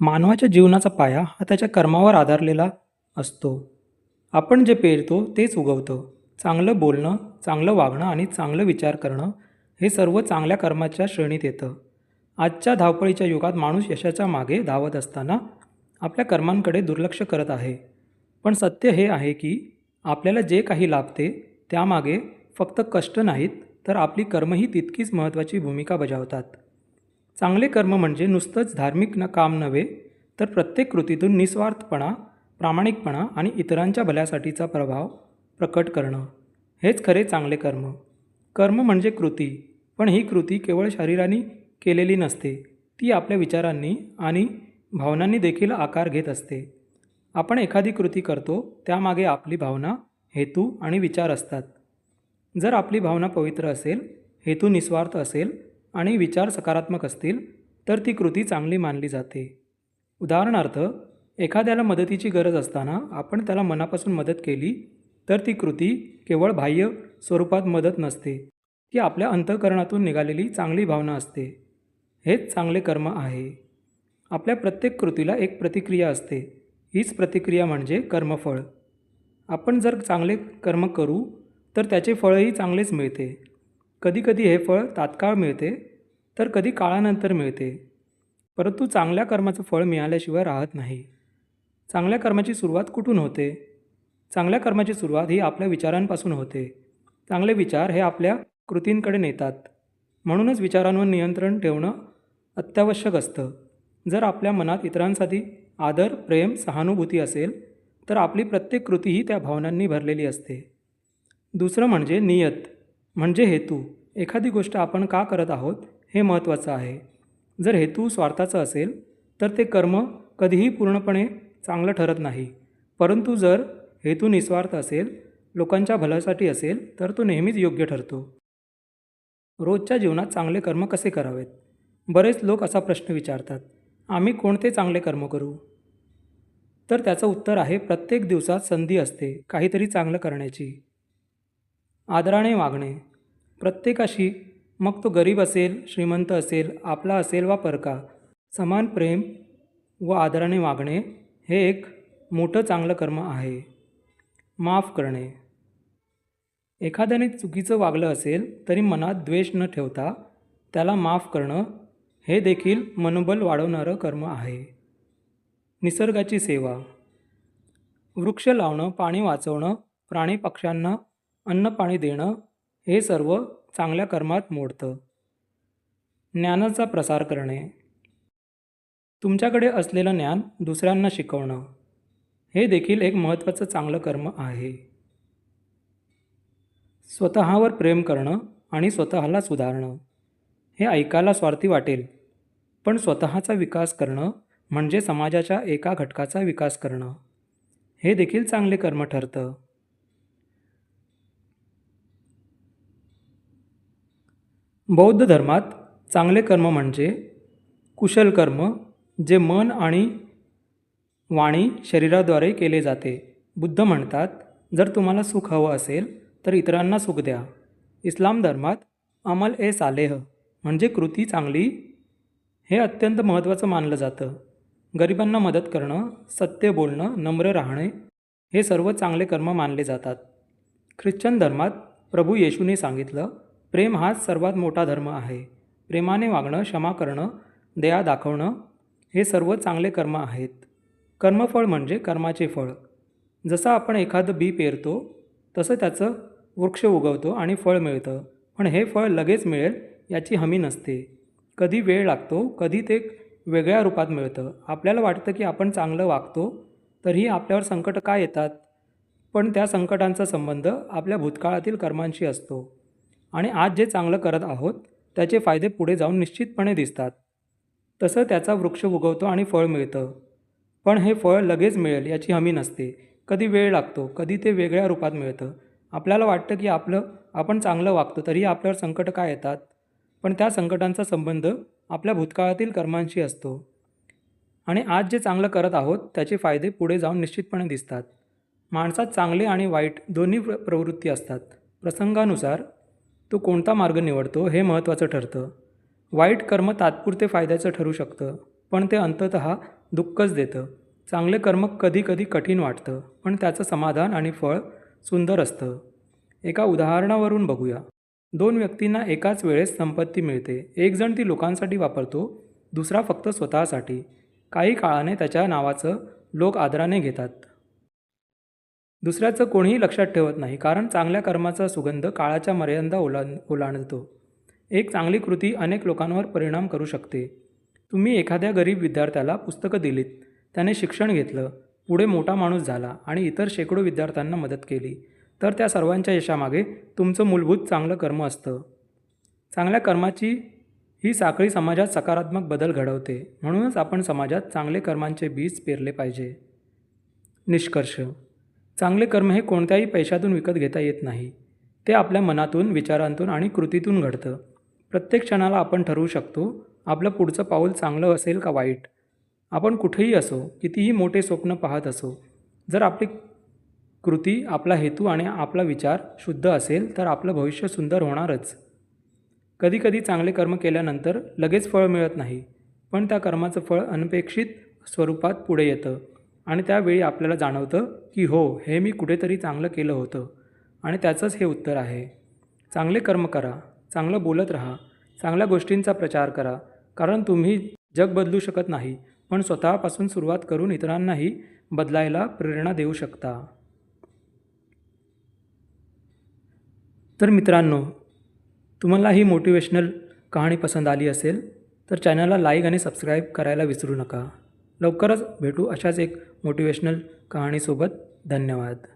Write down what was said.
मानवाच्या जीवनाचा पाया हा त्याच्या कर्मावर आधारलेला असतो. आपण जे पेरतो तेच उगवतं. चांगलं बोलणं, चांगलं वागणं आणि चांगलं विचार करणं हे सर्व चांगल्या कर्माच्या श्रेणीत येतं. आजच्या धावपळीच्या युगात माणूस यशाच्या मागे धावत असताना आपल्या कर्मांकडे दुर्लक्ष करत आहे. पण सत्य हे आहे की आपल्याला जे काही लाभते त्यामागे फक्त कष्ट नाहीत तर आपली कर्मही तितकीच महत्त्वाची भूमिका बजावतात. चांगले कर्म म्हणजे नुसतंच धार्मिक काम नव्हे, तर प्रत्येक कृतीतून निस्वार्थपणा, प्रामाणिकपणा आणि इतरांच्या भल्यासाठीचा प्रभाव प्रकट करणं. हेच खरे चांगले कर्म. कर्म म्हणजे कृती, पण ही कृती केवळ शरीराने केलेली नसते. ती आपल्या विचारांनी आणि भावनांनी देखील आकार घेत असते. आपण एखादी कृती करतो त्यामागे आपली भावना, हेतू आणि विचार असतात. जर आपली भावना पवित्र असेल, हेतू निस्वार्थ असेल आणि विचार सकारात्मक असतील तर ती कृती चांगली मानली जाते. उदाहरणार्थ, एखाद्याला मदतीची गरज असताना आपण त्याला मनापासून मदत केली तर ती कृती केवळ बाह्य स्वरूपात मदत नसते. ती आपल्या अंतःकरणातून निघालेली चांगली भावना असते. हेच चांगले कर्म आहे. आपल्या प्रत्येक कृतीला एक प्रतिक्रिया असते. हीच प्रतिक्रिया म्हणजे कर्मफळ. आपण जर चांगले कर्म करू तर त्याचे फळही चांगलेच मिळते. कधीकधी हे फळ तात्काळ मिळते तर कधी काळानंतर मिळते. परंतु चांगल्या कर्माचं फळ मिळाल्याशिवाय राहत नाही. चांगल्या कर्माची सुरुवात कुठून होते? चांगल्या कर्माची सुरुवात ही आपल्या विचारांपासून होते. चांगले विचार हे आपल्या कृतींकडे नेतात. म्हणूनच विचारांवर नियंत्रण ठेवणं अत्यावश्यक असतं. जर आपल्या मनात इतरांसाठी आदर, प्रेम, सहानुभूती असेल तर आपली प्रत्येक कृतीही त्या भावनांनी भरलेली असते. दुसरं म्हणजे नियत, म्हणजे हेतू. एखादी गोष्ट आपण का करत आहोत हे महत्त्वाचं आहे. जर हेतू स्वार्थाचा असेल तर ते कर्म कधीही पूर्णपणे चांगलं ठरत नाही. परंतु जर हेतू निस्वार्थ असेल, लोकांच्या भल्यासाठी असेल तर तो नेहमीच योग्य ठरतो. रोजच्या जीवनात चांगले कर्म कसे करावेत? बरेच लोक असा प्रश्न विचारतात, आम्ही कोणते चांगले कर्म करू? तर त्याचं उत्तर आहे, प्रत्येक दिवसात संधी असते काहीतरी चांगलं करण्याची. आदराने वागणे प्रत्येकाशी, मग तो गरीब असेल, श्रीमंत असेल, आपला असेल वा परका, समान प्रेम व आदराने वागणे हे एक मोठं चांगलं कर्म आहे. माफ करणे एखाद्याने चुकीचं वागलं असेल तरी मनात द्वेष न ठेवता त्याला माफ करणं हे देखील मनोबल वाढवणारं कर्म आहे. निसर्गाची सेवा वृक्ष लावणं, पाणी वाचवणं, प्राणी पक्ष्यांना अन्न पाणी देणं हे सर्व चांगल्या कर्मात मोडतं. ज्ञानाचा प्रसार करणे तुमच्याकडे असलेलं ज्ञान दुसऱ्यांना शिकवणं हे देखील एक महत्त्वाचं चांगलं कर्म आहे. स्वतःवर प्रेम करणं आणि स्वतःला सुधारणं हे ऐकायला स्वार्थी वाटेल, पण स्वतःचा विकास करणं म्हणजे समाजाच्या एका घटकाचा विकास करणं हे देखील चांगले कर्म ठरतं. बौद्ध धर्मात चांगले कर्म म्हणजे कुशल कर्म, जे मन आणि वाणी शरीराद्वारे केले जाते. बुद्ध म्हणतात, जर तुम्हाला सुख हवं असेल तर इतरांना सुख द्या. इस्लाम धर्मात अमल ए सालेह म्हणजे कृती चांगली हे अत्यंत महत्त्वाचं मानलं जातं. गरिबांना मदत करणं, सत्य बोलणं, नम्र राहणे हे सर्व चांगले कर्म मानले जातात. ख्रिश्चन धर्मात प्रभू येशूने सांगितलं, प्रेम हाच सर्वात मोठा धर्म आहे. प्रेमाने वागणं, क्षमा करणं, दया दाखवणं हे सर्व चांगले कर्म आहेत. कर्मफळ म्हणजे कर्माचे फळ. जसं आपण एखादं बी पेरतो तसं त्याचं वृक्ष उगवतो आणि फळ मिळतं. पण हे फळ लगेच मिळेल याची हमी नसते. कधी वेळ लागतो, कधी ते वेगळ्या रूपात मिळतं. आपल्याला वाटतं की आपण चांगलं वागतो तरीही आपल्यावर संकट का येतात? पण त्या संकटांचा संबंध आपल्या भूतकाळातील कर्मांशी असतो. आणि आज जे चांगलं करत आहोत त्याचे फायदे पुढे जाऊन निश्चितपणे दिसतात. तसं त्याचा वृक्ष उगवतो आणि फळ मिळतं. पण हे फळ लगेच मिळेल याची हमी नसते. कधी वेळ लागतो, कधी ते वेगळ्या रूपात मिळतं. आपल्याला वाटतं की आपण चांगलं वागतो तरीही आपल्यावर संकट का येतात? पण त्या संकटांचा संबंध आपल्या भूतकाळातील कर्मांशी असतो. आणि आज जे चांगलं करत आहोत त्याचे फायदे पुढे जाऊन निश्चितपणे दिसतात. माणसात चांगले आणि वाईट दोन्ही प्रवृत्ती असतात. प्रसंगानुसार तो कोणता मार्ग निवडतो हे महत्त्वाचं ठरतं. वाईट कर्म तात्पुरते फायद्याचं ठरू शकतं, पण ते अंततः दुःखच देतं. चांगले कर्म कधी कधी कठीण वाटतं, पण त्याचं समाधान आणि फळ सुंदर असतं. एका उदाहरणावरून बघूया. दोन व्यक्तींना एकाच वेळेस संपत्ती मिळते. एक जण ती लोकांसाठी वापरतो, दुसरा फक्त स्वतःसाठी. काही काळाने त्याच्या नावाचं लोक आदराने घेतात. दुसऱ्याचं कोणीही लक्षात ठेवत नाही, कारण चांगल्या कर्माचा सुगंध काळाच्या मर्यादा ओलांडतो. एक चांगली कृती अनेक लोकांवर परिणाम करू शकते. तुम्ही एखाद्या गरीब विद्यार्थ्याला पुस्तकं दिलीत, त्याने शिक्षण घेतलं, पुढे मोठा माणूस झाला आणि इतर शेकडो विद्यार्थ्यांना मदत केली, तर त्या सर्वांच्या यशामागे तुमचं मूलभूत चांगलं कर्म असतं. चांगल्या कर्माची ही साखळी समाजात सकारात्मक बदल घडवते. म्हणूनच आपण समाजात चांगले कर्मांचे बीज पेरले पाहिजे. निष्कर्ष: चांगले कर्म हे कोणत्याही पैशातून विकत घेता येत नाही. ते आपल्या मनातून, विचारांतून आणि कृतीतून घडतं. प्रत्येक क्षणाला आपण ठरवू शकतो, आपलं पुढचं पाऊल चांगलं असेल का वाईट. आपण कुठेही असो, कितीही मोठे स्वप्न पाहत असो, जर आपली कृती, आपला हेतू आणि आपला विचार शुद्ध असेल तर आपलं भविष्य सुंदर होणारच. कधीकधी चांगले कर्म केल्यानंतर लगेच फळ मिळत नाही, पण त्या कर्माचं फळ अनपेक्षित स्वरूपात पुढे येतं आणि त्यावेळी आपल्याला जाणवतं की हो, हे मी कुठेतरी चांगलं केलं होतं आणि त्याचंच हे उत्तर आहे. चांगले कर्म करा, चांगलं बोलत राहा, चांगल्या गोष्टींचा प्रचार करा, कारण तुम्ही जग बदलू शकत नाही, पण स्वतःपासून सुरुवात करून इतरांनाही बदलायला प्रेरणा देऊ शकता. तर मित्रांनो, तुम्हाला ही मोटिवेशनल कहाणी पसंत आली असेल तर चॅनलला लाईक आणि सबस्क्राईब करायला विसरू नका. लवकरच भेटू अशाच एक मोटिवेशनल कहाणीसोबत. धन्यवाद.